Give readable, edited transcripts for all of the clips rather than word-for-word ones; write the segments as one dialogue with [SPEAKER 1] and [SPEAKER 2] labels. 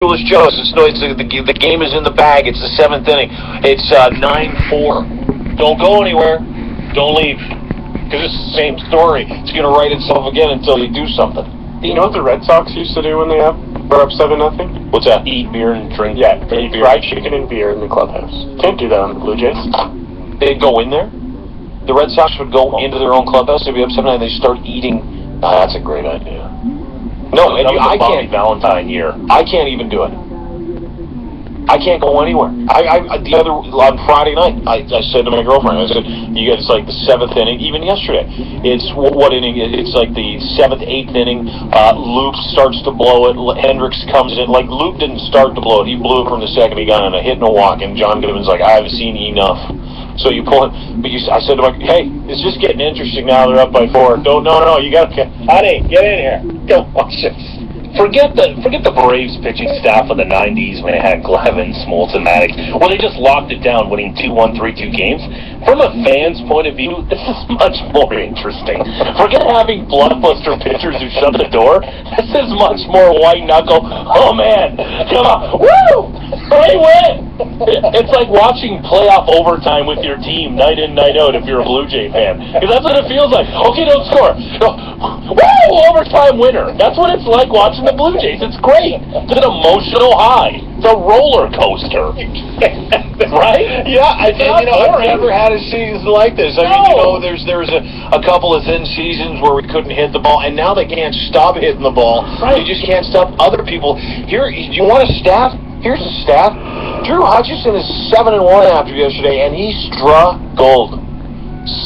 [SPEAKER 1] Foolish Joe. The game is in the bag. It's the 7th inning. It's 9-4. Don't go anywhere. Don't leave. Because it's the same story. It's going to write itself again until you do something.
[SPEAKER 2] You know what the Red Sox used to do when were up 7-0?
[SPEAKER 1] What's that?
[SPEAKER 3] Eat beer and drink.
[SPEAKER 2] Yeah, eat fried chicken and beer in the clubhouse. Can't do that on the Blue Jays.
[SPEAKER 1] They'd go in there. The Red Sox would go into their own clubhouse. They'd be up 7-0. They start eating. That's a great idea. No, and I can't.
[SPEAKER 3] Valentine year.
[SPEAKER 1] I can't even do it. I can't go anywhere. On Friday night, I said to my girlfriend, I said, "You guys, it's like the 7th inning." Even yesterday, it's what inning? It's like the 7th, 8th inning. Loop starts to blow it. Hendricks comes in. Like Loop didn't start to blow it. He blew it from the second he got on a hit and a walk. And John Goodman's like, "I haven't seen enough." So you pull it, but I said to my, "Hey, it's just getting interesting now. They're up by 4. No, you got to, honey, get in here. Don't watch this."
[SPEAKER 3] Forget the Braves pitching staff of the 90s when they had Glavine, Smoltz, and Maddox, where they just locked it down, winning 2-1, 3-2 games. From a fan's point of view, this is much more interesting. Forget having blockbuster pitchers who shut the door. This is much more white knuckle. Oh man, come on, woo! They win. It's like watching playoff overtime with your team night in, night out. If you're a Blue Jay fan, because that's what it feels like. Okay, don't score. Woo! Overtime winner. That's what it's like watching the Blue Jays. It's great. It's an emotional high. It's a roller coaster. Right?
[SPEAKER 1] Yeah, I've never had a season like this. I mean, there was a couple of thin seasons where we couldn't hit the ball, and now they can't stop hitting the ball.
[SPEAKER 3] Right.
[SPEAKER 1] You just can't stop other people. Here, you want a stat? Here's a stat. Drew Hutchison is 7-1 after yesterday, and he struggled.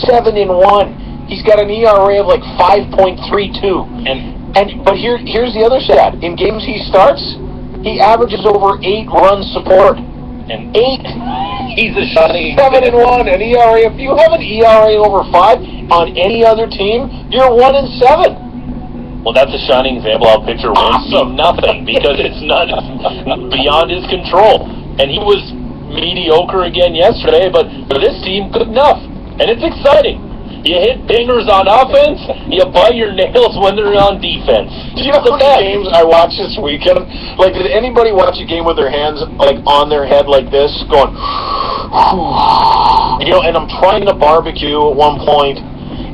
[SPEAKER 1] 7-1. He's got an ERA of like 5.32. But here's the other stat. In games he starts, he averages over 8 runs support.
[SPEAKER 3] And
[SPEAKER 1] 8.
[SPEAKER 3] He's a shining
[SPEAKER 1] 7-1, an ERA. If you have an ERA over 5 on any other team, you're 1-7.
[SPEAKER 3] Well, that's a shining example how a pitcher wins nothing because it's not beyond his control. And he was mediocre again yesterday, but for this team, good enough. And it's exciting. You hit dingers on offense, you bite your nails when they're on defense.
[SPEAKER 1] Do you know how many games I watched this weekend? Like, did anybody watch a game with their hands, like, on their head like this, going, you know, and I'm trying to barbecue at one point,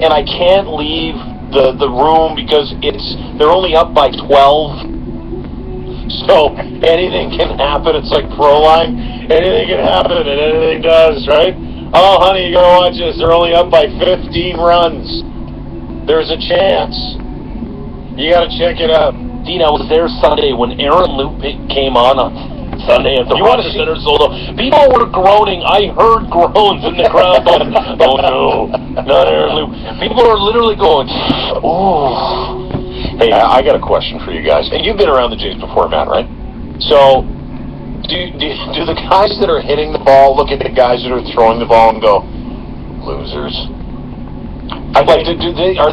[SPEAKER 1] and I can't leave the room because they're only up by 12. So anything can happen. It's like pro line. Anything can happen, and anything does, right? Oh, honey, you gotta watch this. They're only up by 15 runs. There's a chance. You gotta check it out.
[SPEAKER 3] Dean, I was there Sunday when Aaron Loop came on Sunday at the Rogers Center Solo. People were groaning. I heard groans in the crowd going, "Oh no, not Aaron Loop." People are literally going, "Oh."
[SPEAKER 1] Hey, I got a question for you guys. And you've been around the Jays before, Matt, right? So, do the guys that are hitting the ball look at the guys that are throwing the ball and go, "Losers"? Are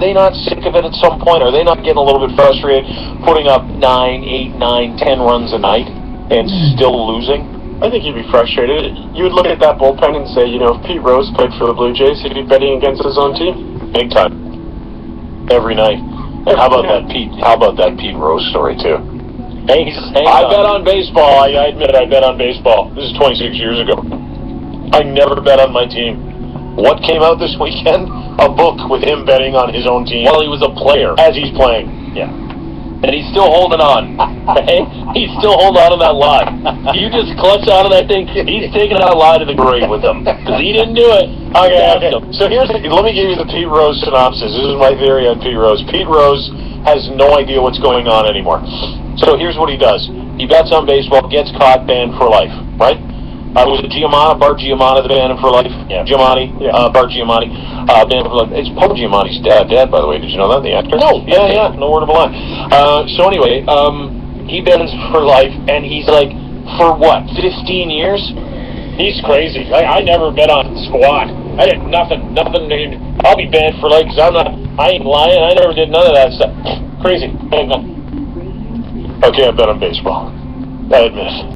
[SPEAKER 1] they not sick of it at some point? Are they not getting a little bit frustrated, putting up 9, 8, 9, 10 runs a night and still losing?
[SPEAKER 2] I think you'd be frustrated. You would look at that bullpen and say, you know, if Pete Rose played for the Blue Jays, he'd be betting against his own team.
[SPEAKER 1] Big time. Every night. And how about that Pete Rose story too? I bet on baseball. I admit I bet on baseball. This is 26 years ago. I never bet on my team. What came out this weekend? A book with him betting on his own team.
[SPEAKER 3] Well, he was a player.
[SPEAKER 1] As he's playing.
[SPEAKER 3] Yeah. And he's still holding on. Right? He's still holding on to that lie. You just clutch out of that thing. He's taking that lie to the grave with him. Because he didn't do it.
[SPEAKER 1] Okay. So let me give you the Pete Rose synopsis. This is my theory on Pete Rose. Pete Rose has no idea what's going on anymore. So here's what he does. He bets on baseball, gets caught, banned for life, right? Was it Bart Giamatti, the banned him for life?
[SPEAKER 3] Yeah.
[SPEAKER 1] Bart Giamatti, banned for life. It's Paul Giamatti's dad, by the way. Did you know that, the actor?
[SPEAKER 3] No.
[SPEAKER 1] Yeah, no word of a lie. So anyway, he bans for life, and he's like, for what, 15 years? He's crazy. I never bet on squat. I did nothing. I'll be banned for life because I ain't lying. I never did none of that stuff. Crazy. Okay, I bet on baseball. I admit it.